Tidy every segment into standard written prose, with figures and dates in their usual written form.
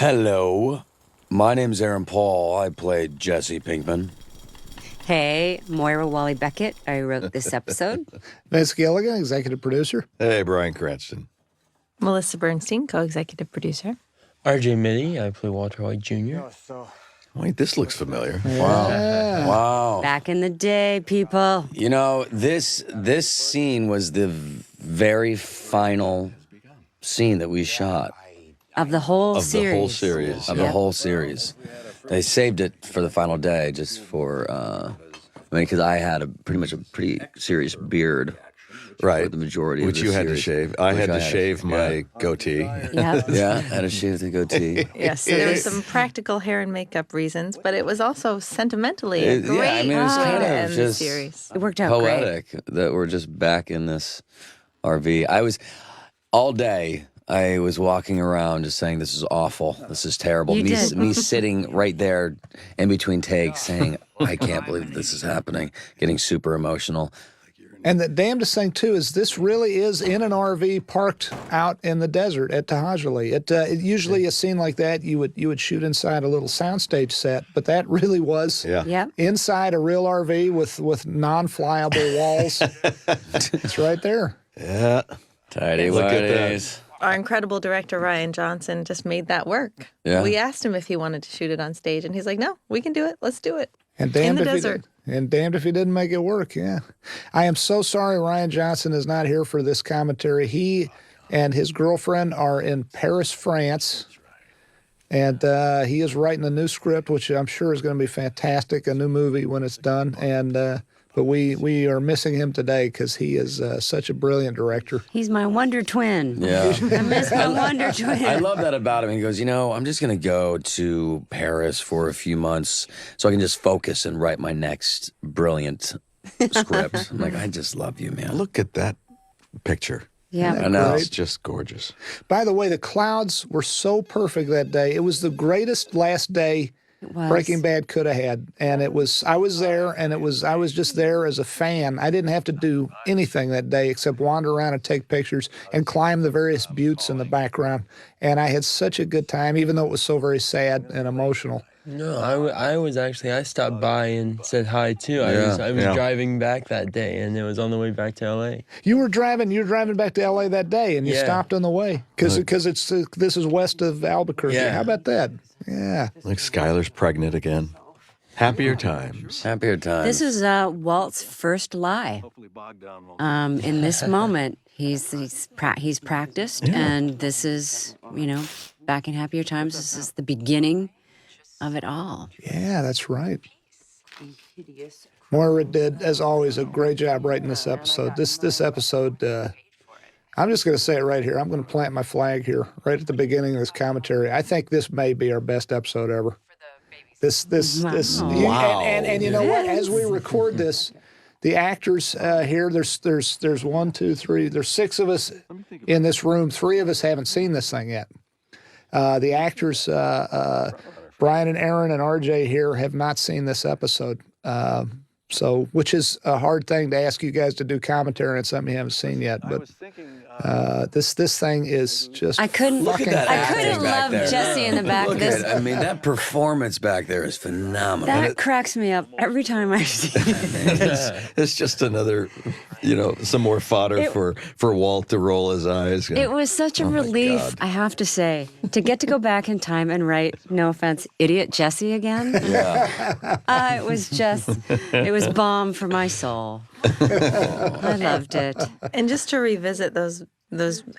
Hello. My name's Aaron Paul. I played Jesse Pinkman. Hey, Moira Walley-Beckett. I wrote this episode. Miss Gilligan, executive producer. Hey, Bryan, Cranston. Melissa Bernstein, co-executive producer. RJ Mitte, I play Walter White Jr. Wait, this looks familiar. Yeah. Wow. Back in the day, people. You know, this scene was the very final scene that we shot Of the whole of series. the whole series. Of the whole series. They saved it for the final day just for, because I had pretty much a pretty serious beard. Right. For the majority Which of the you had to series. shave. I had to shave my goatee. Yeah. Yeah, I had to shave the goatee. Yes, so there was some practical hair and makeup reasons, but it was also sentimentally a great Yeah, I mean, it was way kind to of end the just series. It worked out great. poetic that we're just back in this RV. I was, all day, I was walking around just saying, this is awful. This is terrible. You did. Me sitting right there in between takes saying, I can't believe this is happening. Getting super emotional. And the damnedest thing, too, is this really is in an RV parked out in the desert at Tahajali. It usually, a scene like that, you would shoot inside a little soundstage set, but that really was Yep. inside a real RV with non-flyable walls. It's right there. Yeah. Tidy Look at that. whities. Our incredible director, Ryan Johnson, just made that work. Yeah. We asked him if he wanted to shoot it on stage, and he's like, no, we can do it. Let's do it. And damned in the if desert. he did. And damned if he didn't make it work, yeah. I am so sorry Ryan Johnson is not here for this commentary. He and his girlfriend are in Paris, France. And he is writing a new script, which I'm sure is going to be fantastic, a new movie when it's done. And but we are missing him today because he is such a brilliant director. He's my wonder twin. Yeah. I miss my wonder twin. I love that about him. He goes, I'm just going to go to Paris for a few months so I can just focus and write my next brilliant script. I'm like, I just love you, man. Look at that picture. Yeah. I know. It's just gorgeous. By the way, the clouds were so perfect that day. It was the greatest last day was. Breaking Bad could have had. And I was there, and I was just there as a fan. I didn't have to do anything that day except wander around and take pictures and climb the various buttes in the background. And I had such a good time, even though it was so very sad and emotional. No, I stopped by and said hi too. I was driving back that day, and it was on the way back to LA. You were driving back to LA that day, and you Yeah. stopped on the way because this is west of Albuquerque. Yeah. How about that? Yeah. Like Skylar's pregnant again. Happier times. Happier times. This is Walt's first lie. In this moment, he's practiced, and this is, back in happier times. This is the beginning of it all. Yeah, that's right. Moira did, as always, a great job writing this episode. This episode, I'm just going to say it right here. I'm going to plant my flag here, right at the beginning of this commentary. I think this may be our best episode ever. This. Wow. And you know what? As we record this, the actors here, there's 1, 2, 3, there's 6 of us in this room. 3 of us haven't seen this thing yet. The actors, Bryan and Aaron and RJ here, have not seen this episode. So, which is a hard thing to ask you guys to do commentary on something you haven't seen yet. But this thing is just I couldn't fucking love Jesse in the back. That performance back there is phenomenal. That cracks me up every time I see it. It's just another, some more fodder for Walt to roll his eyes. It was such a relief, God. I have to say, to get to go back in time and write, no offense, idiot Jesse again. Yeah. It was balm for my soul. I loved it. And just to revisit those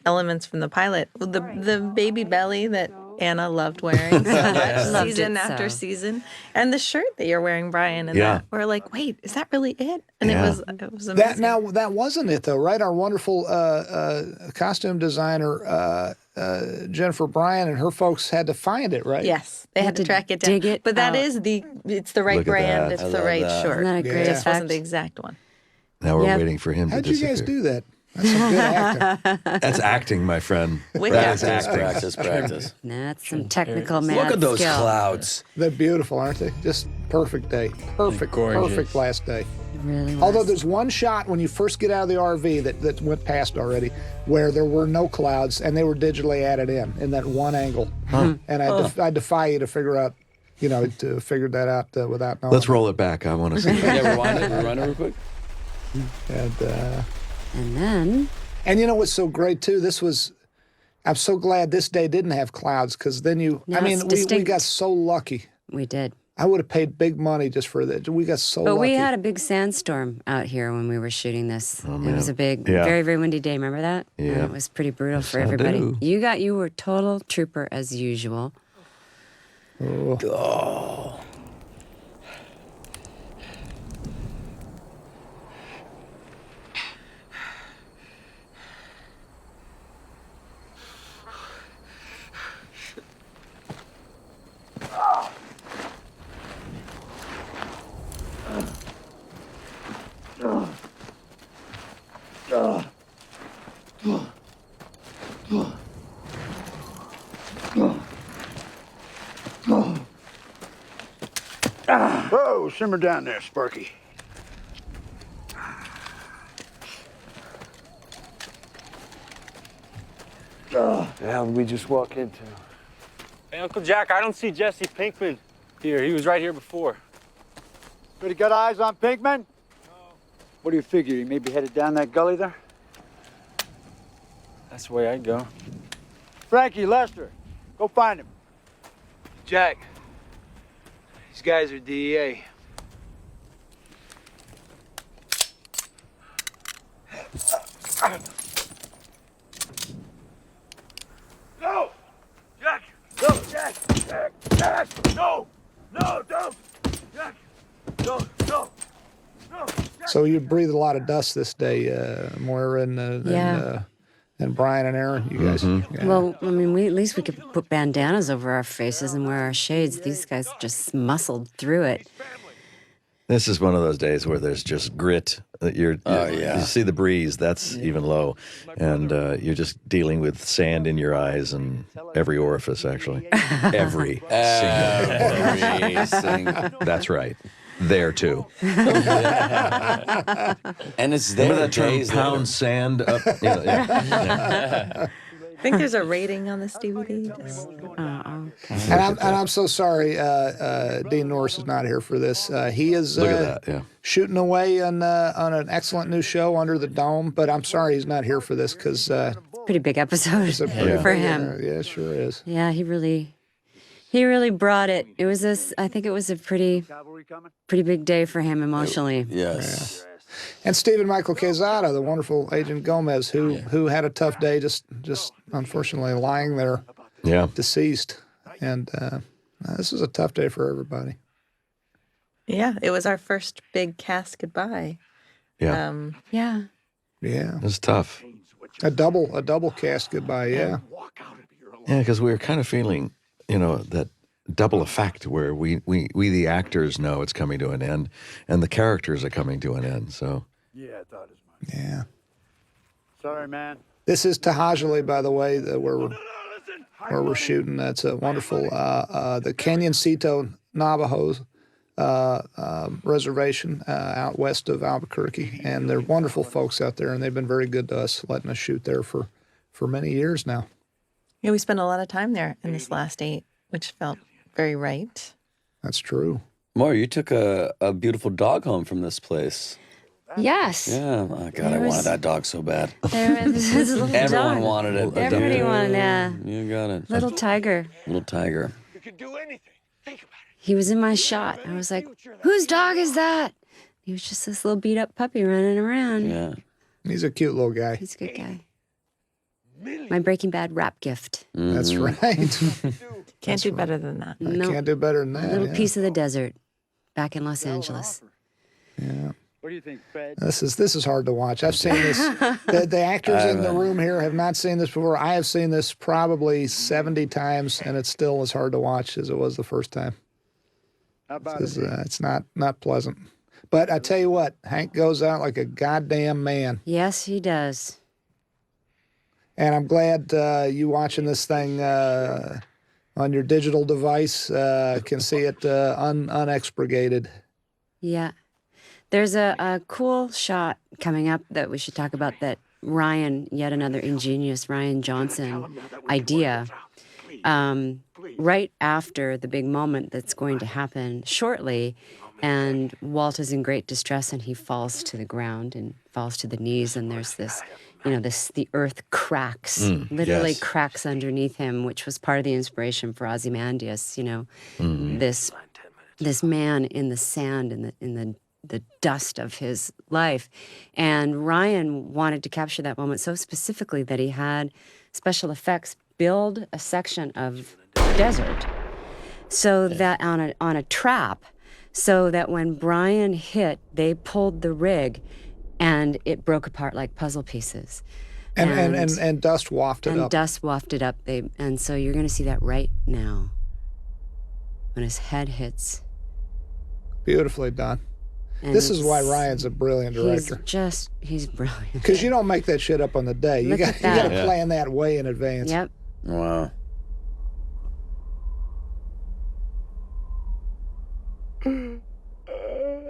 elements from the pilot, the baby belly that Anna loved wearing so much, Loved season it after so. season, and the shirt that you're wearing, Bryan, and Yeah. that we're like, wait, is that really it? And Yeah. it was amazing. that wasn't it though, right? Our wonderful costume designer Jennifer Bryan and her folks had to find it, right? Yes, they had to track it down. dig it but that out. is it's the right Look at brand, that. it's I the love right that. short. Isn't that a great It just wasn't effect? the exact one. Now we're Yeah. waiting for him How'd to you disappear. guys do that? That's some good acting. That's acting, my friend. Wicked. That is Practice, acting. practice, practice. That's some technical mad Look at those skill. clouds. They're beautiful, aren't they? Just perfect day. Perfect, Gorgeous. perfect last day. It really was. Although there's one shot when you first get out of the RV that went past already, where there were no clouds and they were digitally added in that one angle. And I defy you to figure out, to figure that out without knowing. Let's roll it back. I want to see. Yeah, rewind it real quick. And then And you know what's so great too? I'm so glad this day didn't have clouds because then Now it's we distinct. got so lucky. we did. I would have paid big money just for that. We got so But lucky. we had a big sandstorm out here when we were shooting this. It was a big, Yeah. very, very windy day. Remember that? Yeah. And it was pretty brutal for I everybody. do. You were total trooper as usual. Oh. Whoa, simmer down there, Sparky. The hell did we just walk into? Hey, Uncle Jack, I don't see Jesse Pinkman here. He was right here before. Pretty good eyes on Pinkman? No. What do you figure? He may be headed down that gully there? That's the way I'd go. Frankie, Lester, go find him. Jack, these guys are DEA. No! Jack! No, Jack! Jack! No! No, don't! Jack! No! So you breathed a lot of dust this day, Moira and Bryan and Aaron. You guys. Yeah. Well, I mean, at least we could put bandanas over our faces and wear our shades. These guys just muscled through it. This is one of those days where there's just grit. You see the breeze, that's even low. And you're just dealing with sand in your eyes and every orifice, actually. Every single. That's right. There, too. And it's there. Remember that term, days pound later. sand up? Yeah. I think there's a rating on this DVD. Oh, okay. And I'm so sorry, Dean Norris is not here for this. He is Look at that, yeah. shooting away on an excellent new show, Under the Dome. But I'm sorry he's not here for this because Pretty big episode it's a pretty for big, him. yeah, it sure is. Yeah, he really brought it. It was I think it was a pretty big day for him emotionally. Yes. And Stephen Michael Quezada, the wonderful Agent Gomez, who had a tough day, just unfortunately lying there, deceased. And this was a tough day for everybody. Yeah, it was our first big cast goodbye. Yeah. Yeah. Yeah, It was tough. a double cast goodbye. Yeah, Yeah, because we were kind of feeling, that double effect where we the actors know it's coming to an end and the characters are coming to an end. So Yeah, I thought as much. yeah. Sorry, man. This is Tahajali, by the way, where we're shooting. That's a wonderful the Canyoncito Navajos reservation out west of Albuquerque, and they're wonderful folks out there, and they've been very good to us, letting us shoot there for many years now. Yeah, we spent a lot of time there in this last 8, which felt very right. That's true. Moira, you took a beautiful dog home from this place. Yes. Yeah. Oh, God, I wanted that dog so bad. There was a little Everyone dog. wanted it. Everybody wanted, yeah. You got it. Little tiger. Little tiger. You could do anything. Think about it. He was in my shot. I was like, whose dog is that? He was just this little beat up puppy running around. Yeah. He's a cute little guy. He's a good guy. My Breaking Bad rap gift. That's right. Can't do better than that. I No, can't do better than that. a little yeah. piece of the desert back in Los Angeles. Yeah. What do you think, Fred? This is hard to watch. I've seen this. The actors in the room here have not seen this before. I have seen this probably 70 times, and it's still as hard to watch as it was the first time. How about it? It's not pleasant. But I tell you what, Hank goes out like a goddamn man. Yes, he does. And I'm glad you watching this thing on your digital device can see it unexpurgated. Yeah. There's a cool shot coming up that we should talk about that Ryan, yet another ingenious Ryan Johnson idea, right after the big moment that's going to happen shortly. And Walt is in great distress and he falls to the ground and falls to the knees. And there's this, the earth cracks, literally cracks underneath him, which was part of the inspiration for Ozymandias, this man in the sand, in the dust of his life. And Ryan wanted to capture that moment so specifically that he had special effects build a section of desert so that on a trap, so that when Bryan hit, they pulled the rig and it broke apart like puzzle pieces. And dust wafted up. And dust wafted up. And so you're going to see that right now when his head hits. Beautifully done. And this is why Ryan's a brilliant director. He's brilliant. Because you don't make that shit up on the day. You got to plan that way in advance. Yep. Wow.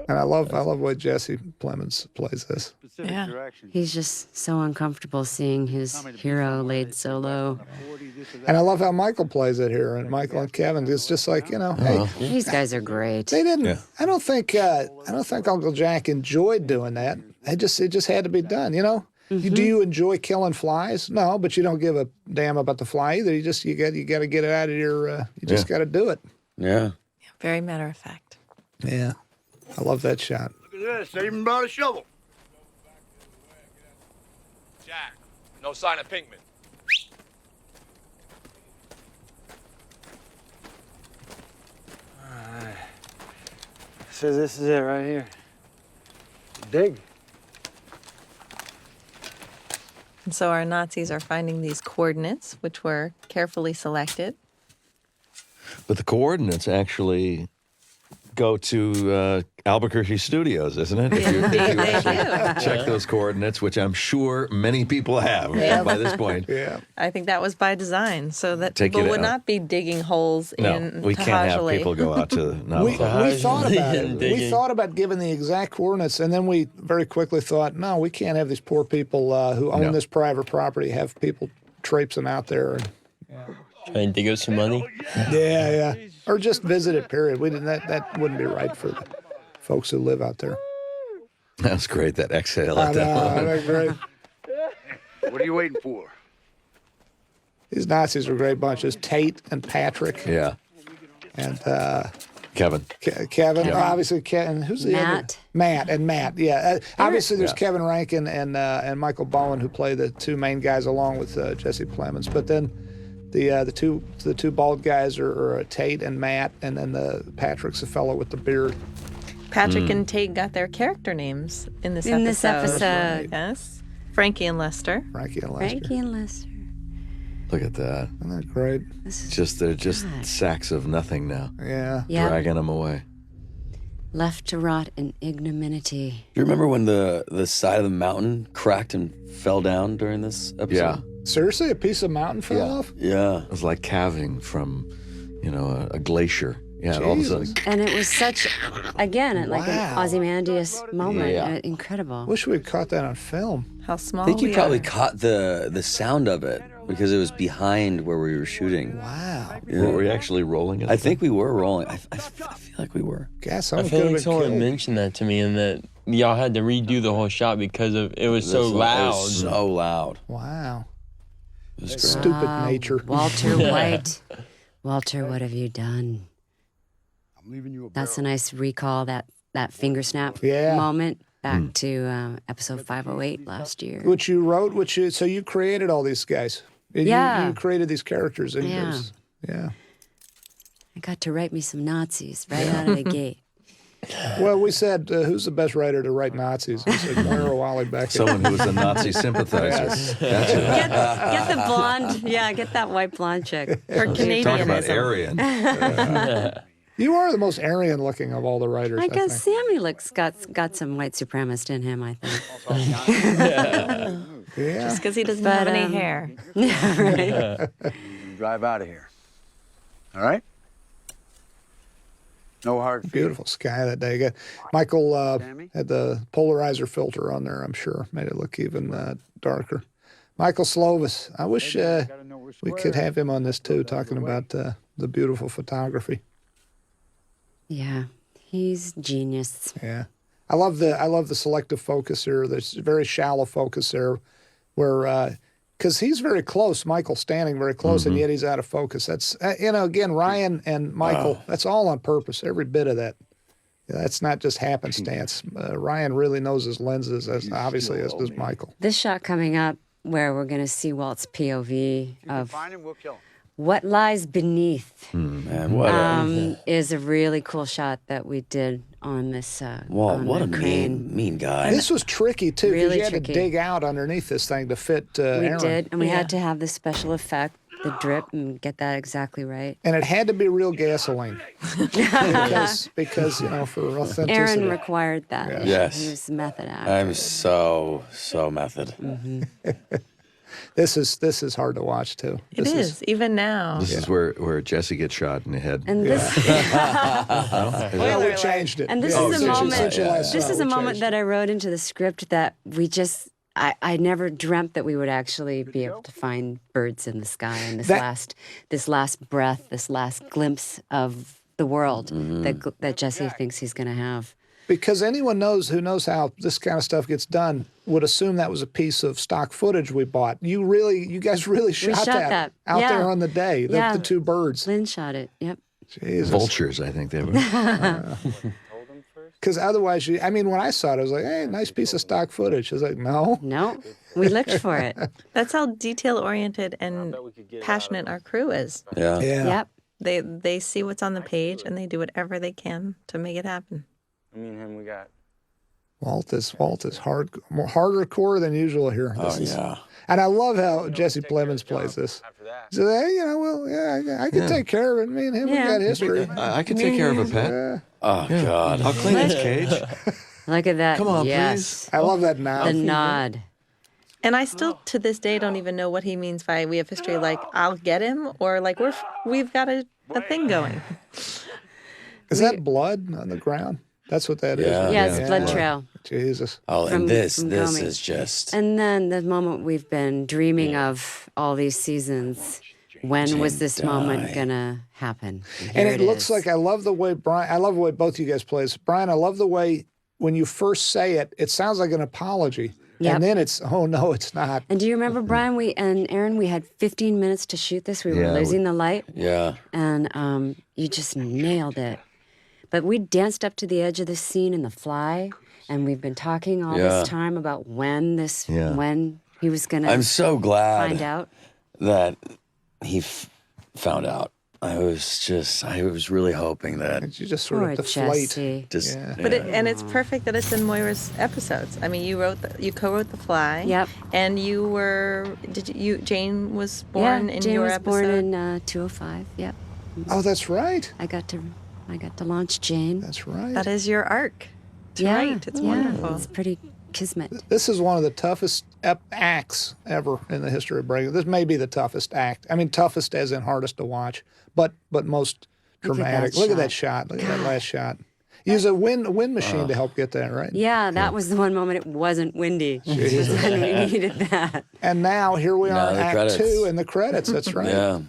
And I love the way Jesse Plemons plays this. Yeah. He's just so uncomfortable seeing his hero laid so low. And I love how Michael plays it here, and Michael and Kevin. It's just like, hey, These guys are great. they didn't. Yeah. I don't think Uncle Jack enjoyed doing that. It just had to be done. Do you enjoy killing flies? No, but you don't give a damn about the fly either. You got to get it out of your. You just got to do it. Yeah. Very matter of fact. Yeah, I love that shot. Look at this. They even brought a shovel. Jack, no sign of Pinkman. Alright. So this is it right here. Dig. And so our Nazis are finding these coordinates, which were carefully selected. But the coordinates actually go to Albuquerque Studios, isn't it? If you actually check those coordinates, which I'm sure many people have by this point. Yeah. I think that was by design, so that Take people it would out. not be digging holes in we can't have Tahajali. people go out to We Navajo. thought about it. We Digging. thought about giving the exact coordinates, and then we very quickly thought, no, we can't have these poor people who own this private property have people traipsing out there. And, Trying to dig up some money. yeah. Or just visit it, period. We didn't. That wouldn't be right for the folks who live out there. That's great, that exhale I at know, that I moment. agree. What are you waiting for? These Nazis are a great bunches. Tate and Patrick Yeah. and Kevin. Kevin. Obviously, Kevin. Who's the Matt. other? Matt. Yeah. Obviously, there's Kevin Rankin and Michael Bowen who play the two main guys along with Jesse Plemons. But then the two bald guys are Tate and Matt, and then Patrick's the fellow with the beard. Patrick and Tate got their character names in this In episode. this episode. Yes. Frankie and Lester. Frankie and Lester. Frankie and Lester. Look at that. Isn't that great? They're just sacks of nothing now. Yeah. Yeah. Dragging them away. Left to rot in ignominy. Do you remember when the side of the mountain cracked and fell down during this episode? Yeah. Seriously, a piece of mountain fell off? Yeah. It was like calving from, a glacier. Yeah, all of a sudden. And it was such, again, like an Wow. Ozymandias moment. Yeah. Incredible. Wish we'd caught that on film. How small I think you we probably are. caught the sound of it because it was behind where we were shooting. Wow. Were we actually rolling it? I think we were rolling. I feel like we were. Gas, I someone feel could have like been someone killed. mentioned that to me, and that y'all had to redo the whole shot because of it was so It loud. was so loud. Wow. It was great. Stupid nature. Walter White. Walter, what have you done? I'm leaving you a That's a nice recall, that finger snap Yeah. moment back to episode 508 last year. Which you wrote, so you created all these guys. Yeah. You created these characters. And Yeah. Yeah. I got to write me some Nazis right out of the gate. Well, we said, who's the best writer to write Nazis? We said, Moira Walley-Beckett. Someone who was a Nazi sympathizer. That's it. Get the blonde, get that white blonde chick. For Talk about Canadianism. Aryan. You are the most Aryan looking of all the writers, I I guess think. Sammy got some white supremacist in him, I think. Yeah. Just because he doesn't have any hair. Right. Drive out of here. All right? No hard feelings. Beautiful sky that day. Michael had the polarizer filter on there, I'm sure. Made it look even darker. Michael Slovis. I wish we could have him on this too, talking about the beautiful photography. Yeah, he's genius. Yeah. I love the selective focus here. There's very shallow focus there where because he's very close, Michael standing very close, and yet he's out of focus. That's, again, Ryan and Michael, that's all on purpose, every bit of that. That's not just happenstance. Ryan really knows his lenses, as obviously as does Michael. This shot coming up where we're going to see Walt's POV of Find him, we'll kill him. what lies beneath Man, what is a really cool shot that we did on this Walt, on what the a crane. mean guy. This was tricky, too, because Really you had tricky. to dig out underneath this thing to fit We Aaron. did, and we had to have the special effect, the drip, and get that exactly right. And it had to be real gasoline because for authenticity. Aaron required that. Yeah. Yes. He was method actor. I'm so method. This is hard to watch, too. It is, even now. This is where Jesse gets shot in the head. And this, Well, we changed it. and this Yeah, is a since you- moment. since you last This saw it, is a we moment changed that I wrote into the script that we just. I never dreamt that we would actually be able to find birds in the sky and this last breath, this last glimpse of the world that Jesse thinks he's going to have. Because anyone who knows how this kind of stuff gets done would assume that was a piece of stock footage we bought. You guys really shot that out Yeah. there on the day, the two birds. Lynn shot it. Yep. Jesus. Vultures, I think they were. Because otherwise, when I saw it, I was like, hey, nice piece of stock footage. I was like, no. No, we looked for it. That's how detail-oriented and passionate our crew is. Yeah. Yep. They see what's on the page, and they do whatever they can to make it happen. Me and him, we got. Walt is harder core than usual here. Yeah. And I love how Jesse Plemons plays this. He says, hey, I can take care of it. Me and him, we got history. I can take care of a pet. Oh, God. I'll clean his cage. Look at that. Come on, yes. I love that nod. The nod. And I still, to this day, don't even know what he means by we have history. Like, I'll get him, or like we've got a thing going. Is that blood on the ground? That's what that is. Yeah. right? Yes, blood trail. Jesus. Oh, From- and this from Gomez. is just. And then the moment we've been dreaming of all these seasons. When was this moment gonna happen? And Here it looks is. like I love the way Bryan. I love the way both you guys play this. Bryan, I love the way when you first say it, it sounds like an apology, Yep. and then it's oh no, it's not. And do you remember, Brian? We and Aaron, we had 15 minutes to shoot this. We were Yeah, losing the light, Yeah. and you just nailed it. But we danced up to the edge of the scene in the fly, and we've been talking all Yeah. this time about when he was gonna I'm so glad find out. that he found out. I was really hoping that. You just sort Poor of deflate. Jesse. Just, Yeah. But it's perfect that it's in Moira's episodes. I mean, you co-wrote The Fly. Yep. And Jane was Yeah, born in Jane your was episode. born in 205. Yep. Oh, that's right. I got to launch Jane. That's right. That is your arc. Yeah, Right. It's yeah, wonderful. It's pretty kismet. This is one of the toughest acts ever in the history of Breaking. This may be the toughest act. I mean, toughest as in hardest to watch, but most Look at that dramatic. Look at that shot. shot. Look at that last shot. Use a wind machine to help get that right. Yeah, that was the one moment it wasn't windy. And we needed that. And now here we Now are, the Act credits. 2 in the credits. That's right. yeah.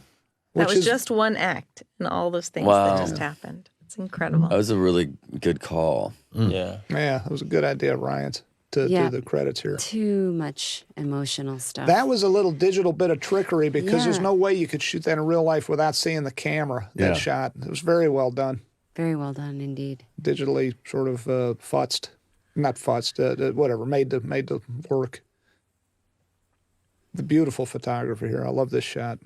That Which was is- just one act and all those things Wow. that just happened. It's incredible. That was a really good call. Yeah. Yeah, it was a good idea of Ryan's to Yeah. do the credits here. Too much emotional stuff. That was a little digital bit of trickery because there's Yeah. no way you could shoot that in real life without seeing the camera, that Yeah. shot. It was very well done. Very well done indeed. Digitally sort of futzed. Not futzed, whatever, made to work. The beautiful photography here. I love this shot.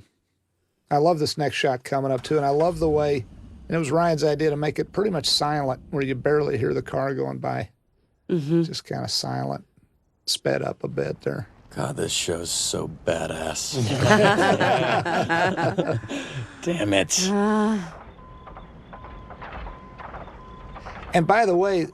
I love this next shot coming up too, and I love the way, and it was Ryan's idea to make it pretty much silent, where you barely hear the car going by. Mm-hmm. Just kind of silent, sped up a bit there. God, this show's so badass. Damn it. And by the way,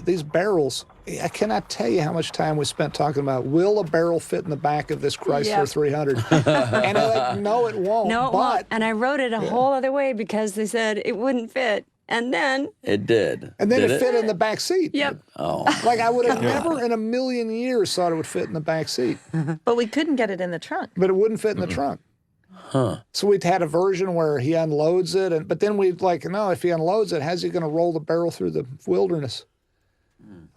these barrels I cannot tell you how much time we spent talking about, will a barrel fit in the back of this Chrysler 300? And I'm like, no, it won't. No, it won't. And I wrote it a whole other way because they said it wouldn't fit. And then it did. And then did it fit in the back seat. Yep. Oh. Like I would have never in a million years thought it would fit in the back seat. But we couldn't get it in the trunk. But it wouldn't fit in the trunk. Huh. So we'd had a version where he unloads it, but then we'd like, no, if he unloads it, how's he going to roll the barrel through the wilderness?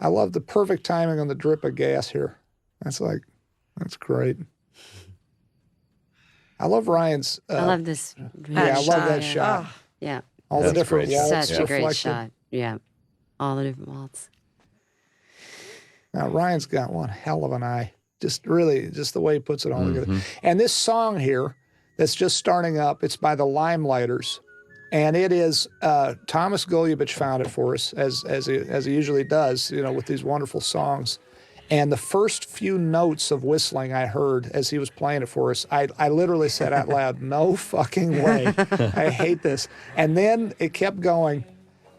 I love the perfect timing on the drip of gas here. That's great. I love Ryan's. I love this. I love that shot. Oh, yeah. All the different waltz Such a great reflected. shot. Yeah. All the different waltz. Now, Ryan's got one hell of an eye. Just really, just the way he puts it all together. And this song here that's just starting up, it's by the Limelighters. And it is, Thomas Golubic found it for us, as he usually does, with these wonderful songs. And the first few notes of whistling I heard as he was playing it for us, I literally said out loud, no fucking way. I hate this. And then it kept going.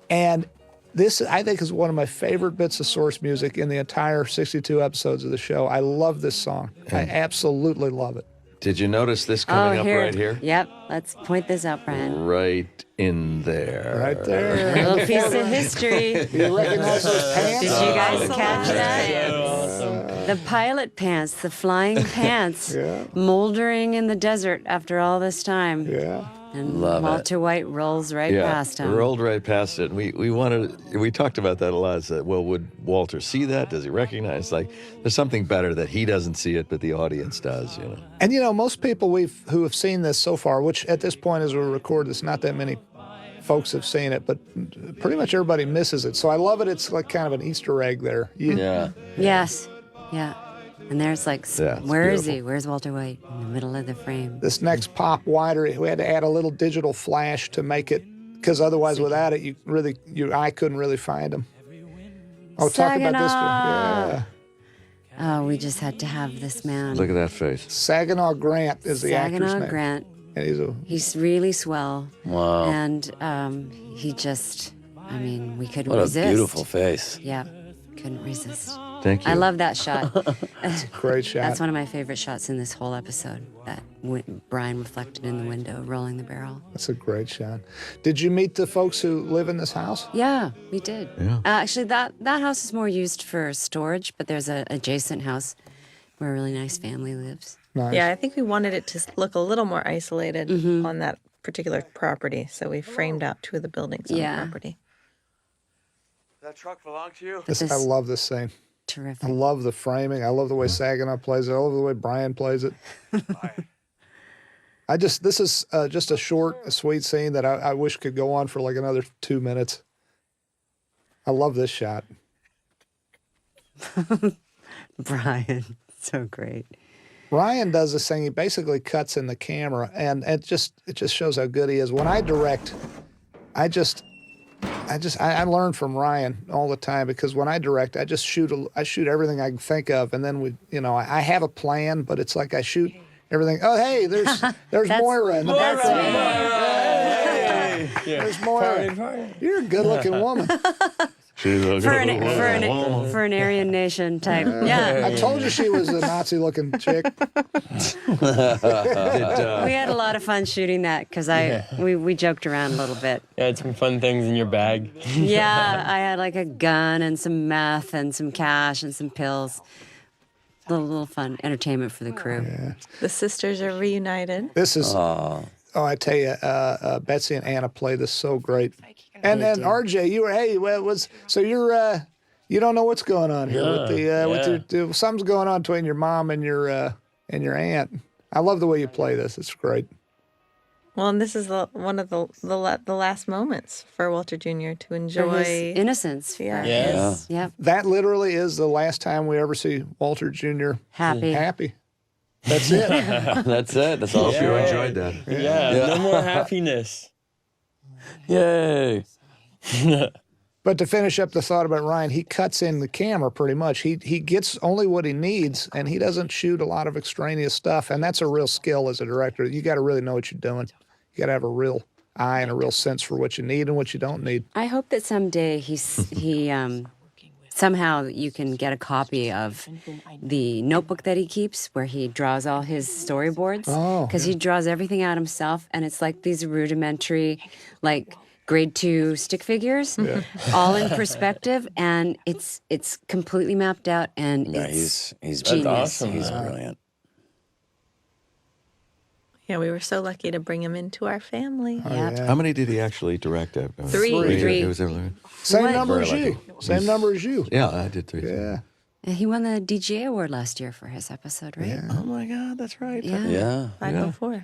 And this, I think, is one of my favorite bits of source music in the entire 62 episodes of the show. I love this song. I absolutely love it. Did you notice this coming up right here? Yep. Let's point this out, Brian. Right in there. Right there. A little piece of history. You recognize those pants? Did you guys catch that? The pilot pants, the flying pants, moldering in the desert after all this time. Yeah. And Love Walter White rolls right past him. Rolled right past it. We talked about that a lot. Said, well, would Walter see that? Does he recognize? Like, there's something better that he doesn't see it, but the audience does. And most people who have seen this so far, which at this point as we record this, not that many folks have seen it, but pretty much everybody misses it. So I love it. It's like kind of an Easter egg there. Yeah. Yes. Yeah. And there's where is beautiful. he? Where's Walter White? In the middle of the frame. This next pop wider, we had to add a little digital flash to make it, because otherwise without it, your eye couldn't really find him. Oh, talk about this one. Yeah. Oh, we just had to have this man. Look at that face. Saginaw Grant is the actor's name. Saginaw Grant. And he's really swell. Wow. And he just, we couldn't What resist. a beautiful face. Yeah, couldn't resist. Thank you. I love that shot. It's a great shot. That's one of my favorite shots in this whole episode. That Bryan reflected in the window, rolling the barrel. That's a great shot. Did you meet the folks who live in this house? Yeah, we did. Yeah. Actually, that house is more used for storage, but there's an adjacent house where a really nice family lives. Nice. Yeah, I think we wanted it to look a little more isolated on that particular property, so we framed out two of the buildings on the property. That truck belonged to you? I love this scene. Terrific. I love the framing. I love the way Saginaw plays it. I love the way Bryan plays it. This is just a short, sweet scene that I wish could go on for like another 2 minutes. I love this shot. Bryan, so great. Ryan does this thing. He basically cuts in the camera, and it just shows how good he is. When I direct, I learn from Ryan all the time, because when I direct, I shoot everything I can think of, and then I have a plan, but it's like I shoot everything. Oh, hey, there's Moira in the background. Hey, there's Moira. Party. You're a good-looking woman. For an Aryan Nation type. Yeah. I told you she was a Nazi-looking chick. We had a lot of fun shooting that because we joked around a little bit. You had some fun things in your bag. Yeah, I had like a gun and some meth and some cash and some pills. Little fun entertainment for the crew. Yeah. The sisters are reunited. This is, I tell you, Betsy and Anna play this so great. And then RJ, you don't know what's going on here with your something's going on between your mom and your aunt. I love the way you play this. It's great. Well, and this is one of the last moments for Walter Jr. to enjoy For his innocence. Yeah. Yep. That literally is the last time we ever see Walter Jr. Happy. That's it. That's it. That's all. Hope you enjoyed that. Yeah, no more happiness. Yay. But to finish up the thought about Ryan, he cuts in the camera pretty much. He gets only what he needs, and he doesn't shoot a lot of extraneous stuff. And that's a real skill as a director. You got to really know what you're doing. You got to have a real eye and a real sense for what you need and what you don't need. I hope that someday he somehow you can get a copy of the notebook that he keeps where he draws all his storyboards. Because he draws everything out himself, and it's like these rudimentary, like grade 2 stick figures, all in perspective, and it's completely mapped out, and it's he's genius. Awesome. He's brilliant. Yeah, we were so lucky to bring him into our family. How many did he actually direct? Three. It was everything. Same What? number as you. Same number as you. Yeah, I did 3. Yeah. And he won the DGA award last year for his episode, right? Yeah. Oh my God, that's right. Yeah. Yeah. Right before.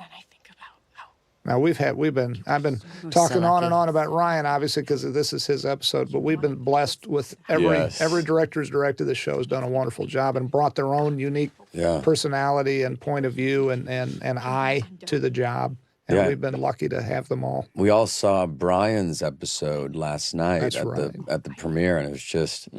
Now I've been talking on and on about Ryan, obviously, because this is his episode, but we've been blessed with every director who's directed this show has done a wonderful job and brought their own unique personality and point of view and eye to the job. And we've been lucky to have them all. We all saw Bryan's episode last night at the premiere, and it was just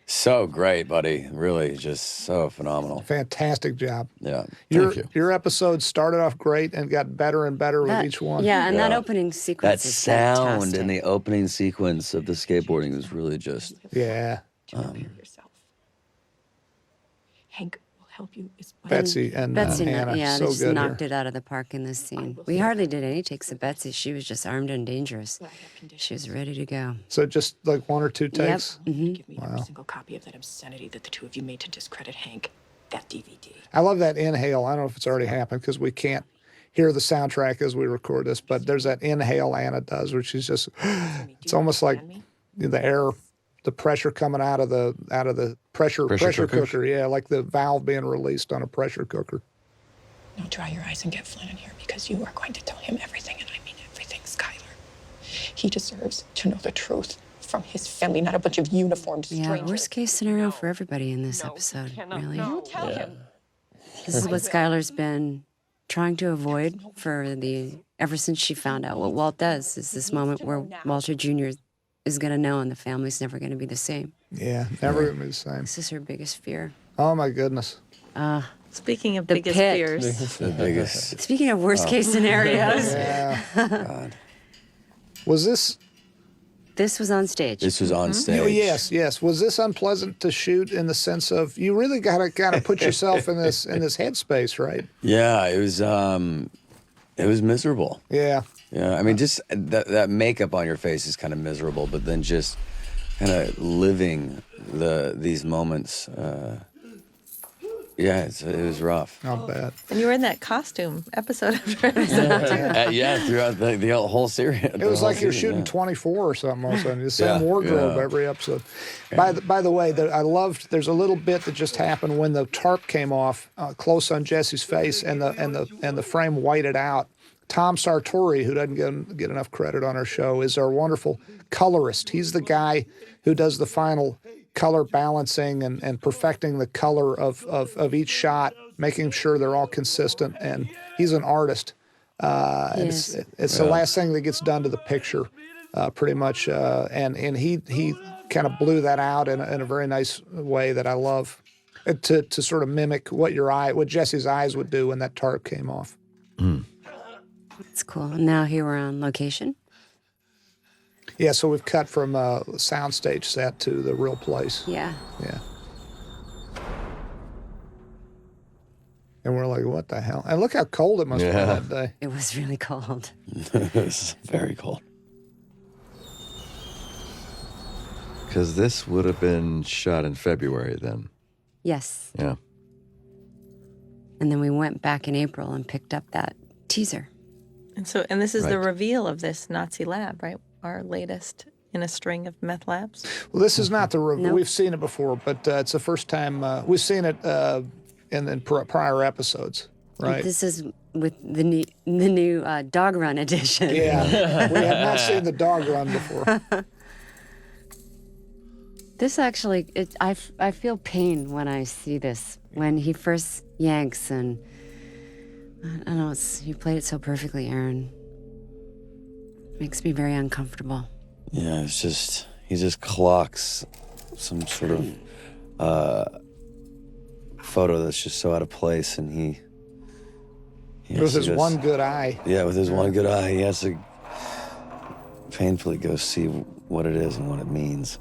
so great, buddy. Really, just so phenomenal. Fantastic job. Yeah. Your episode started off great and got better and better with each one. Yeah, and that opening sequence That is sound fantastic. in the opening sequence of the skateboarding was really just Yeah. Hank will help you. Betsy and Anna, they so just good knocked here. it out of the park in this scene. We hardly did any takes of Betsy. She was just armed and dangerous. She was ready to go. So just like 1 or 2 takes? Yep. Mm-hmm. Give me every single copy of that obscenity that the two of you made to discredit Hank. That DVD. I love that inhale. I don't know if it's already happened because we can't hear the soundtrack as we record this, but there's that inhale Anna does, which is just, it's almost like the air, the pressure coming out of the pressure cooker. Yeah, like the valve being released on a pressure cooker. Now dry your eyes and get Flynn in here because you are going to tell him everything, and I mean everything, Skylar. He deserves to know the truth from his family, not a bunch of uniformed strangers. Yeah, worst case scenario for everybody in this episode, really. You tell him. This is what Skylar's been trying to avoid ever since she found out what Walt does, is this moment where Walter Jr. is going to know and the family's never going to be the same. Yeah, never going to be the same. This is her biggest fear. Oh, my goodness. Speaking of The biggest pit. fears. the biggest. Speaking of worst case scenarios, Yeah. God. Was this... this was on stage. This was on stage. Oh, yes. Was this unpleasant to shoot in the sense of you really got to kind of put yourself in this headspace, right? Yeah, it was miserable. Yeah. Yeah, I mean, just that makeup on your face is kind of miserable, but then just kind of living these moments. It was rough. Not bad. And you were in that costume episode after episode. Throughout the whole series. It was like you're shooting 24 or something all of a sudden. The same wardrobe every episode. By the way, I loved. There's a little bit that just happened when the tarp came off close on Jesse's face and the frame whited out. Tom Sartori, who doesn't get enough credit on our show, is our wonderful colorist. He's the guy who does the final color balancing and perfecting the color of each shot, making sure they're all consistent. And he's an artist. It's the last thing that gets done to the picture, pretty much. And he kind of blew that out in a very nice way that I love, to sort of mimic what Jesse's eyes would do when that tarp came off. Mm. That's cool. And now here we're on location. Yeah, so we've cut from a soundstage set to the real place. Yeah. Yeah. And we're like, what the hell? And look how cold it must have been that day. It was really cold. It was very cold. Because this would have been shot in February then. Yes. Yeah. And then we went back in April and picked up that teaser. And this is the Right. reveal of this Nazi lab, right? Our latest in a string of meth labs. Well, this is not the Nope. We've seen it before, but it's the first time we've seen it in prior episodes, right? This is with the new Dog Run edition. Yeah, we have not seen the dog run before. This actually, I feel pain when I see this. When he first yanks and, I don't know, you played it so perfectly, Aaron. Makes me very uncomfortable. Yeah, it's just, he just clocks some sort of photo that's just so out of place, and he With his one good eye. Yeah, with his one good eye, he has to painfully go see what it is and what it means.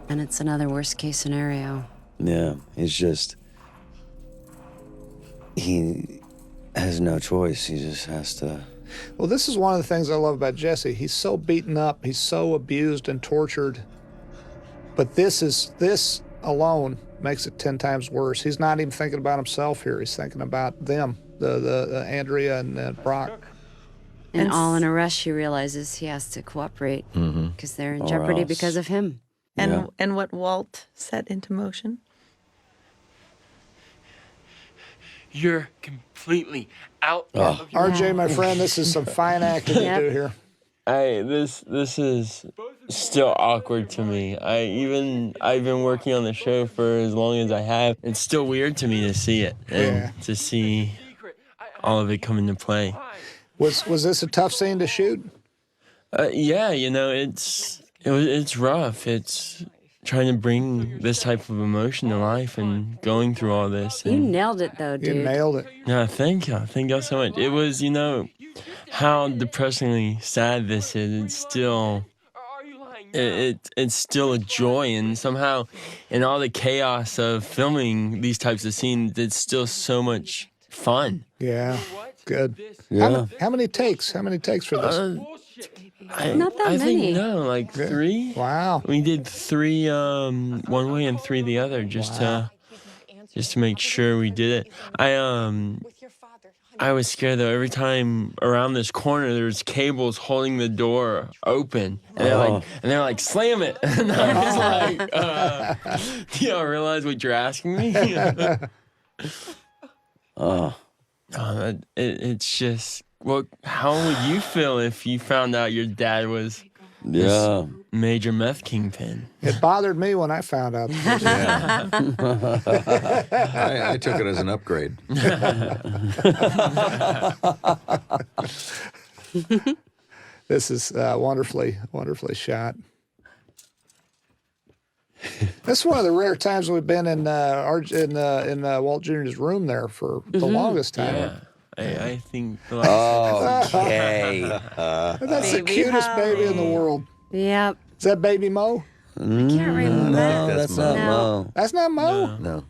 And it's another worst case scenario. Yeah, he has no choice. He just has to. Well, this is one of the things I love about Jesse. He's so beaten up. He's so abused and tortured. But this alone makes it 10 times worse. He's not even thinking about himself here. He's thinking about them, the Andrea and Brock. And all in a rush, he realizes he has to cooperate because they're in jeopardy because of him. And what Walt set into motion. You're completely out of your RJ, my friend, this is some fine acting you do here. This is still awkward to me. I've been working on the show for as long as I have. It's still weird to me to see it and to see all of it come into play. Was this a tough scene to shoot? Yeah, it's rough. It's trying to bring this type of emotion to life and going through all this. You nailed it, though, dude. You nailed it. Yeah, thank you. Thank you so much. It was, how depressingly sad this is. It's still, it's still a joy, and somehow, in all the chaos of filming these types of scenes, it's still so much fun. Yeah, good. Yeah. How many takes? How many takes for this? Not that I many. think 3. Wow. We did 3 one way and 3 the other, just to make sure we did it. I was scared though. Every time around this corner, there's cables holding the door open, and they're like, slam it. And I was like, do y'all realize what you're asking me? It's just. Well, how would you feel if you found out your dad was this major meth kingpin? It bothered me when I found out. I took it as an upgrade. This is wonderfully shot. That's one of the rare times we've been in Walt Jr.'s room there for the longest time. Yeah. I think the last Okay. That's the cutest baby in the world. Yep. Is that baby Mo? I can't remember. No, that's not No. Mo. That's not Mo? No.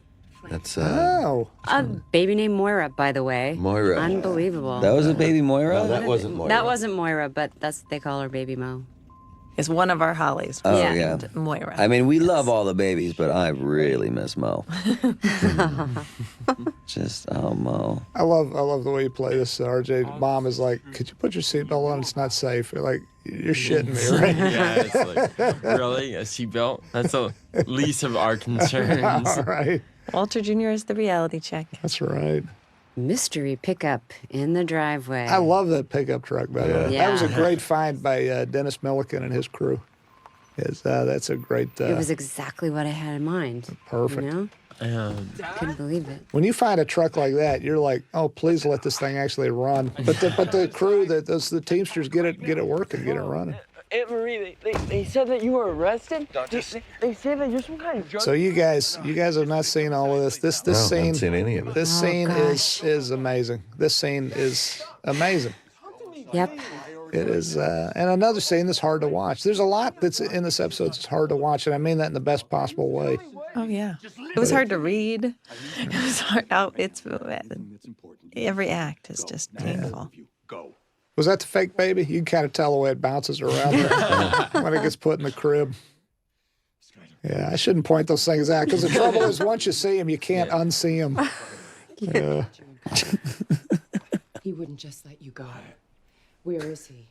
That's Oh. A baby named Moira, by the way. Moira. Unbelievable. That was a baby Moira? No, that wasn't Moira. That wasn't Moira, but they call her Baby Mo. Is one of our Hollies. Oh, Yeah. yeah. Moira. I mean, we love all the babies, but I really miss Mo. Mo. I love the way you play this, RJ. Mom is like, could you put your seatbelt on? It's not safe. You're like, you're shitting me, right? Yeah, it's like, really? A seatbelt? That's the least of our concerns. All right. Walter Jr. is the reality check. That's right. Mystery pickup in the driveway. I love that pickup truck, by the way. Yeah. That was a great find by Dennis Milliken and his crew. That's a great... it was exactly what I had in mind. Perfect. You know? Couldn't believe it. When you find a truck like that, you're like, oh, please let this thing actually run. But the crew, the Teamsters get it working, get it running. Aunt Marie, they said that you were arrested? They say that you're some kind of drug... So you guys have not seen all of this. This No, scene, I haven't seen any of it. this scene is amazing. This scene is amazing. Yep. It is, and another scene that's hard to watch. There's a lot that's in this episode that's hard to watch, and I mean that in the best possible way. Oh, yeah. It was hard to read. It was hard. Every act is just painful. Was that the fake baby? You can kind of tell the way it bounces around there when it gets put in the crib. Yeah, I shouldn't point those things out because the trouble is once you see them, you can't unsee them. Yeah. He wouldn't just let you go. Where is he?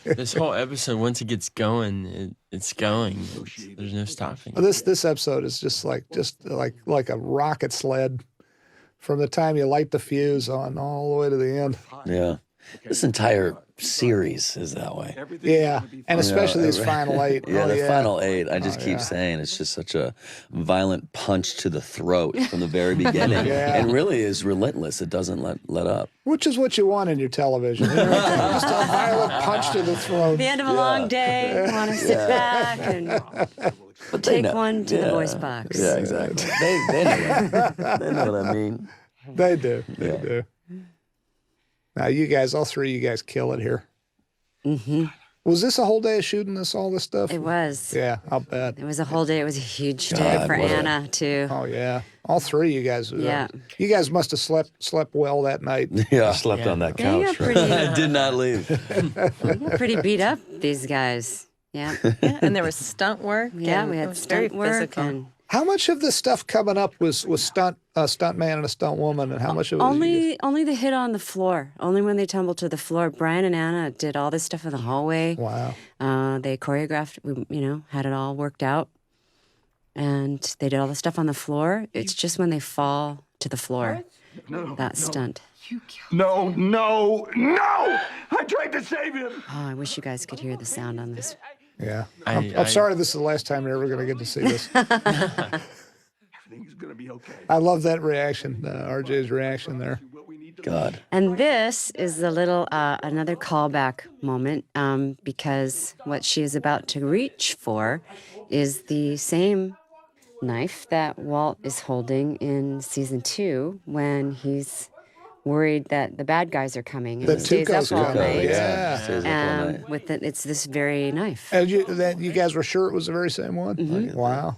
This whole episode, once it gets going, it's going. There's no stopping. Well, this episode is just like a rocket sled from the time you light the fuse on all the way to the end. Yeah. This entire series is that way. Yeah, and especially these final 8. Yeah, the final 8. I just keep saying it's just such a violent punch to the throat from the very beginning, and really is relentless. It doesn't let up. Which is what you want in your television. You know, just a violent punch to the throat. The end of a long day. You want to sit back and take one to the voice box. Yeah, exactly. They know what I mean. They do. They do. Now, you guys, all 3 of you guys kill it here. Mm-hmm. Was this a whole day of shooting all this stuff? It was. Yeah, I'll bet. It was a whole day. It was a huge day for Anna too. Oh yeah, all three of you guys. Yeah. You guys must have slept well that night. I slept on that They couch. got Right? pretty, I did not leave. they got pretty beat up. These guys. Yeah. Yeah, and there was stunt work. Yeah, and we it had was very stunt work physical. and How much of the stuff coming up was a stunt man and a stunt woman, and how much of it was you guys? only the hit on the floor. Only when they tumbled to the floor. Brian and Anna did all this stuff in the hallway. Wow. They choreographed. Had it all worked out, and they did all the stuff on the floor. It's just when they fall to the floor that stunt. No, no, no! I tried to save him! Oh, I wish you guys could hear the sound on this. Yeah. I'm sorry this is the last time you're ever going to get to see this. Everything's gonna be okay. I love that reaction, RJ's reaction there. God. And this is a little another callback moment because what she is about to reach for is the same knife that Walt is holding in season 2 when he's worried that the bad guys are coming and The he stays up Tuco's all coming, night. yeah. Stays up all night. It's this very knife. And you guys were sure it was the very same one? Mm-hmm. Wow.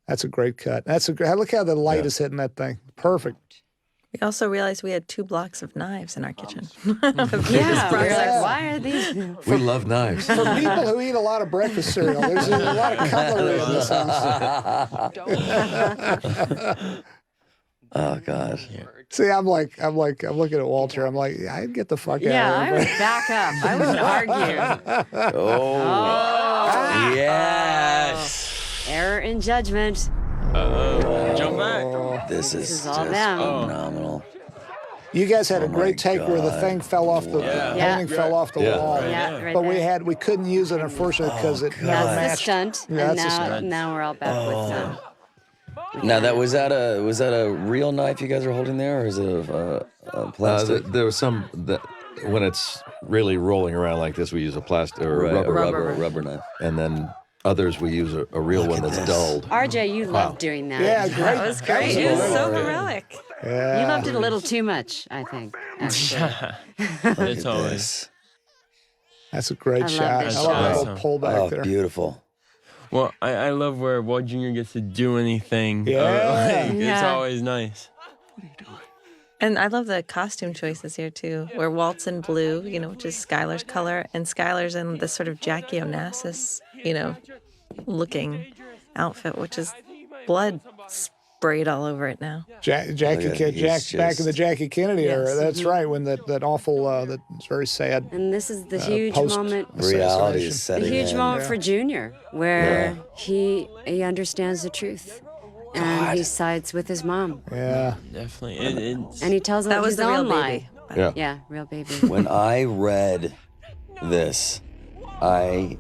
That's a great cut. Look how the light is hitting that thing. Perfect. We also realized we had 2 blocks of knives in our kitchen. Yeah, we're like, why are these? We love knives. For people who eat a lot of breakfast cereal, there's a lot of cutlery in this house. Oh God. See, I'm looking at Walter. I'm like, I'd get the fuck Yeah, out I of would here. back up. I wouldn't argue. Oh. Yes. Error in judgment. Jump back. This is is all just them. phenomenal. You guys had a my great take where the God. thing fell off the painting fell off the Yeah. wall. Yeah, right But there. we couldn't use it unfortunately because it never That's the matched. stunt. Yeah, and that's a now, stunt. now we're all back with Now that was that a real knife you guys are holding there, or is it a plastic? There was some that when it's really rolling around like this, we use a plastic or Right, a a rubber knife. and then others we use a real one that's dulled. RJ, you loved doing that. Yeah, great. That was great. It was so heroic. Yeah. You loved it a little too much, I think. Actually. It's always. This. That's a great love shot. this I love that shot. little pullback Oh, there. beautiful. Well, I love where Walt Jr. gets to do anything. Yeah. It's Yeah. always nice. And I love the costume choices here too, where Walt's in blue, which is Skylar's color, and Skylar's in this sort of Jackie Onassis, looking outfit, which is blood sprayed all over it now. Jackie Look at- he's back in the just- Jackie Kennedy era. Yes. That's right. When that awful that's very sad And this is the huge post moment. Reality is A setting huge in. moment for Junior, where he understands the truth, and he sides with his mom, Yeah. Definitely. It's and he tells That him was his the real own lie. baby. Yeah. Yeah, real baby. When I read this, I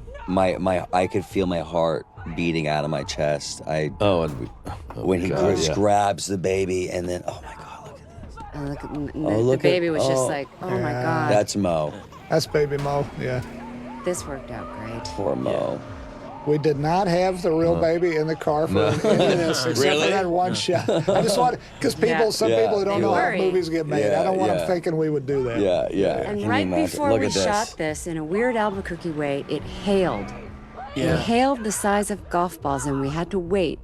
could feel my heart beating out of my chest. When he just grabs the baby and then oh my God, look at this. The look at- baby was just oh. like, oh my God, That's Mo. That's Baby Mo. Yeah. this worked out great. Poor Mo. We did not have the real baby in the car for any of this, except for that one shot. I just want because some Yeah. people who don't know how Worry. movies get made. I don't want them thinking we would do that. Yeah, yeah. And Can you right imagine? before Look we at this. shot this, in a weird Albuquerque way, it hailed. Yeah. It hailed the size of golf balls, and we had to wait.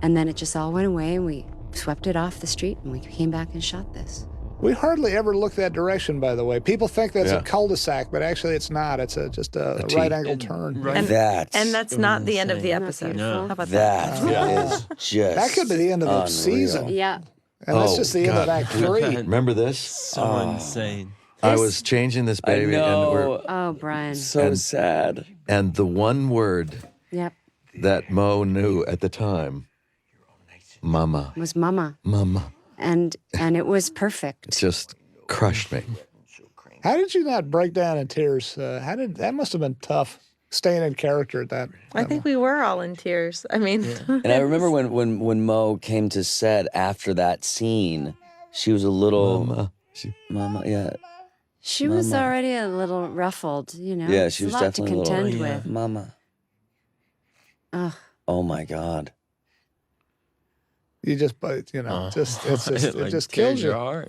And then it just all went away, and we swept it off the street, and we came back and shot this. We hardly ever look that direction, by the way. People think that's Yeah. a cul-de-sac, but actually it's not. It's just a T. right-angle turn. Right. And That's that's not the end of the Isn't that episode. beautiful? How about that? that is just That could be the end of the unreal. season. Yeah. And that's Oh, just the end of God. Act 3. Remember this? So insane. I was changing this I baby, know. Oh, Brian. So sad. and the one word Yep. that Mo knew at the time, "Mama, It was Mama. Mama," And it was perfect. just crushed me. How did you not break down in tears? That must have been tough, staying in character at that. I think we were all in tears. I mean, And I remember when Mo came to set after that scene, she was a little Mama. Mama, yeah. She was Mama. already a little ruffled, Yeah, It's she was a lot definitely to a little contend yeah. with. Mama. Ugh. Oh my God. You just, it Like just kills tears your you. heart.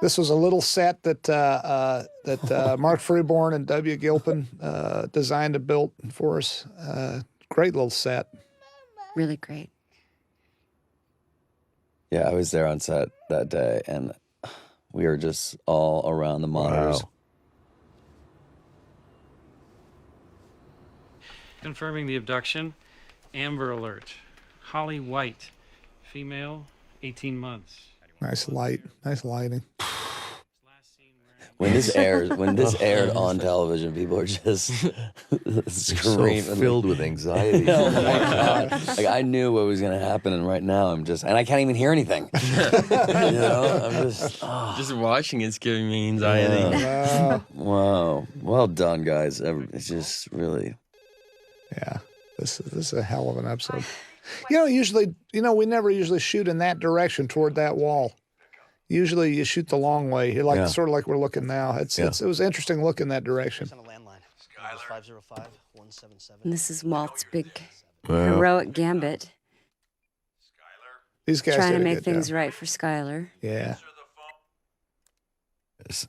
This was a little set that Mark Freeborn and W. Gilpin designed and built for us. Great little set. Really great. Yeah, I was there on set that day, and we were just all around the monitors. Wow. Confirming the abduction. Amber alert. Holly White, female, 18 months. Nice light. Nice lighting. When this aired on television, people are just screaming, so filled with anxiety. Oh my God! Like I knew what was going to happen, and right now and I can't even hear anything. I'm just watching it's giving me anxiety. Yeah. Wow, well done, guys. It's just really, yeah. This is a hell of an episode. Usually, we never usually shoot in that direction toward that wall. Usually you shoot the long way. You're like sort of like we're looking now. It was interesting look in that direction. And this is Walt's big heroic gambit. These guys trying to make things right for Skylar. Yeah.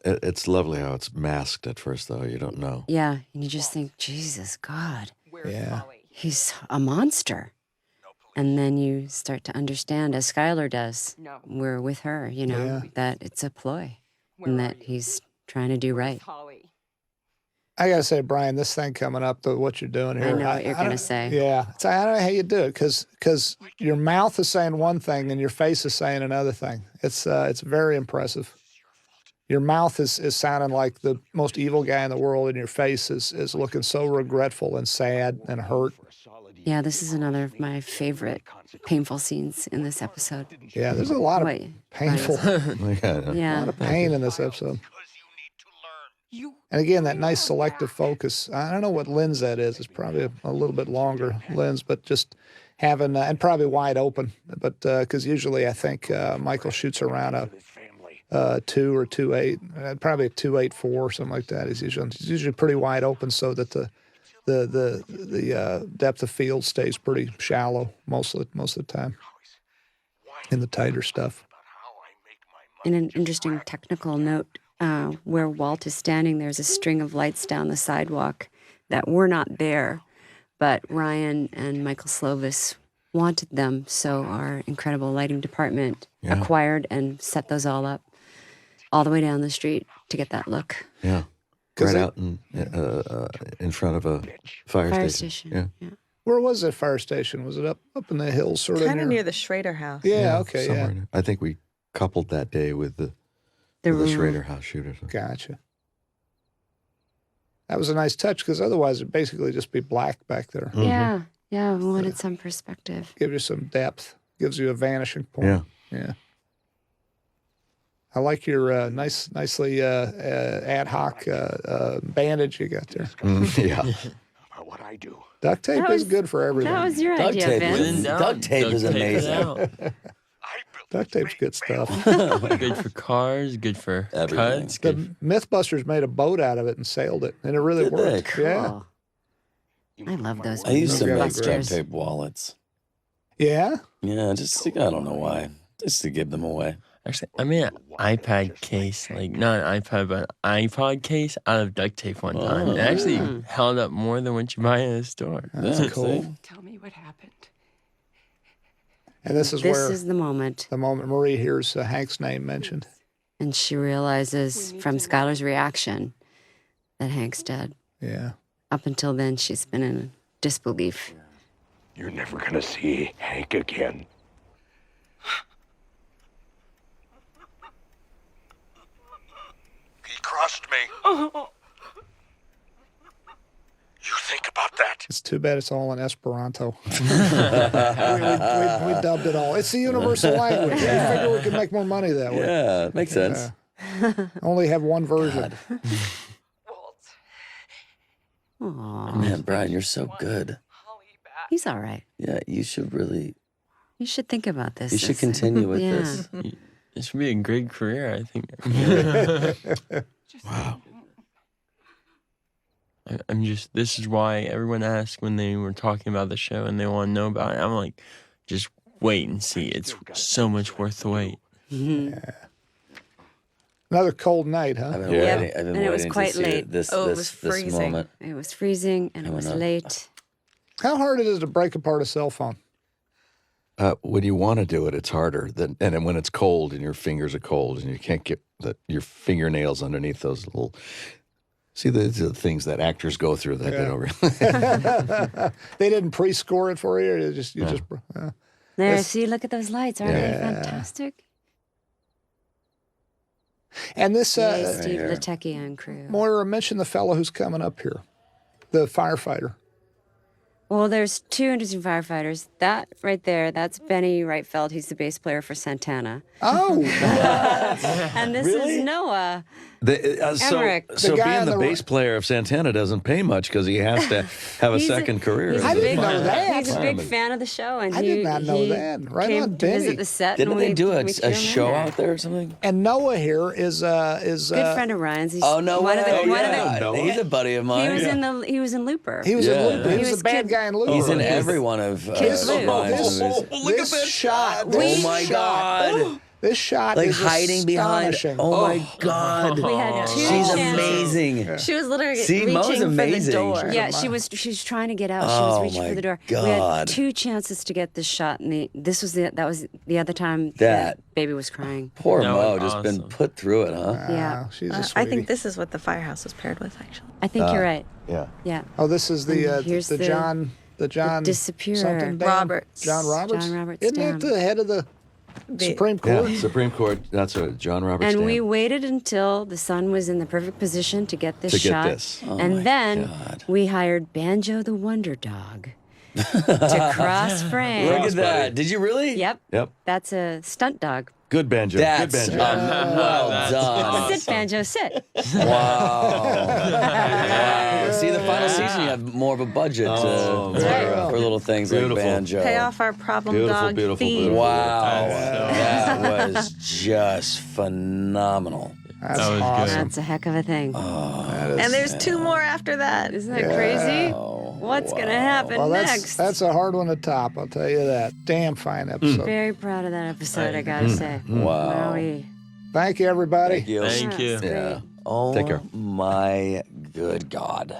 It's lovely how it's masked at first, though. You don't know. Yeah, and you just think, Jesus, God. Yeah. He's a monster. And then you start to understand, as Skylar does, we're with her, that it's a ploy and that he's trying to do right. I got to say, Bryan, this thing coming up, what you're doing here. I know what you're going to say. Yeah. I don't know how you do it because your mouth is saying one thing and your face is saying another thing. It's very impressive. Your mouth is sounding like the most evil guy in the world, and your face is looking so regretful and sad and hurt. Yeah, this is another of my favorite painful scenes in this episode. Yeah, there's a lot of painful, yeah, a lot of pain in this episode. And again, that nice selective focus. I don't know what lens that is. It's probably a little bit longer lens, but just having, and probably wide open. But because usually I think Michael shoots around a 2 or 2.8, probably a 2.84 or something like that. He's usually pretty wide open so that the depth of field stays pretty shallow most of the time in the tighter stuff. In an interesting technical note, where Walt is standing, there's a string of lights down the sidewalk that were not there, but Ryan and Michael Slovis wanted them, so our incredible lighting department acquired and set those all up all the way down the street to get that look. Yeah. Right out in front of a fire station. Yeah. Where was that fire station? Was it up in the hills, sort of kind of near the Schrader house? Yeah. Okay. Yeah. I think we coupled that day with the Schrader house shooters. Gotcha. That was a nice touch because otherwise it'd basically just be black back there. Mm-hmm. Yeah. We wanted some perspective. Gives you some depth. Gives you a vanishing point. Yeah. I like your nicely ad hoc bandage you got there. Yeah. About what I do. Duct tape is good for everything. That was your idea, Vince. Duct tape is amazing. Duct tape's good stuff. Good for cars, good for cuts. The Mythbusters made a boat out of it and sailed it, and it really worked. Cool. Yeah. I love those. I used to make Mythbusters. duct tape wallets. Yeah? Yeah, I don't know why. Just to give them away. Actually, I made an iPad case, like not an iPad, but an iPod case out of duct tape one time. It actually held up more than what you buy in a store. That's cool. Tell me what happened. And this is the moment. The moment Marie hears Hank's name mentioned. And she realizes from Skylar's reaction that Hank's dead. Yeah. Up until then, she's been in disbelief. You're never going to see Hank again. He crossed me. You think about that. It's too bad it's all in Esperanto. we dubbed it all. It's the universal language. We figure we can make more money that way. Yeah, makes sense. Only have one version. Aww. Man, Bryan, you're so good. He's all right. Yeah, you should think about this. You should continue with this. It should be a great career, I think. Wow. This is why everyone asked when they were talking about the show and they want to know about it. I'm like, just wait and see. It's so much worth the wait. Yeah. Another cold night, huh? I've been Yep. waiting. I've been And it was waiting quite to see late. this. Oh, it this, was this freezing. moment. It was freezing and it was late. How hard it is to break apart a cell phone? When you want to do it, it's harder. And then when it's cold and your fingers are cold and you can't get your fingernails underneath those little. See, these are the things that actors go through that they don't really. They didn't pre-score it for you. You just. There, see, look at those lights. Aren't they fantastic? And this Yay, Steve Latecki and crew. Moira, mention the fellow who's coming up here, the firefighter. Well, there's two interesting firefighters. That right there, that's Benny Reitfeld. He's the bass player for Santana. Oh. And this is Noah. Emmerich. So being the bass player of Santana doesn't pay much because he has to have a second career. I didn't know that. He's a big fan of the show, and I did not know that. Right came on to Benny. visit the set. Didn't and they we do a threw him show in there. out there or something? And Noah here is Good friend of Ryan's. He's Oh no! one of the, way. one of the, He's a buddy of mine. he was in Looper. He was in Yeah. Looper. He was the bad Kid- guy in Looper. He's in every one of Kid Blue. Ryan's movies. Look at that shot. Oh my God! This shot Like is hiding behind. astonishing. Oh my God! We had two She's chances. amazing. She was literally See, Mo's reaching for the amazing. door. Yeah, she was trying to get out. She Oh, was reaching my for the door. We God. had two chances to get this shot, and that was the other time That- baby was crying. Poor That Mo, was just been awesome. put through it, huh? Yeah, She's a I sweetie. think this is what the firehouse was paired with, actually. I think you're right. Yeah. Yeah. Oh, this is the And here's the John disappearer. something dam? Roberts. John Roberts. John Roberts Isn't dam. that the head of the Supreme Court? Yeah, Supreme Court. That's what John Roberts. And we waited until the sun was in the perfect position to get this To get shot. this. Oh my And then God. we hired Banjo the Wonder Dog to cross frame. Look at that! Did you really? Yep. Yep. That's a stunt dog. Good banjo. That's Good banjo. well done. Sit, Banjo, sit. Wow. See, the final season, you have more of a budget for little things Beautiful. like banjo. Pay off our problem Beautiful, dog beautiful, fee. beautiful. Wow, that was just phenomenal. That's That was awesome. good. That's a heck of a thing. And there's two more after that. Isn't that crazy? What's going to happen Well, next? that's a hard one to top. I'll tell you that. Damn fine episode. Very proud of that episode, I got to say. Wow. Wowie. Thank you, everybody. Thank you. Thank you. That's great. Yeah. Oh Take care. my good God.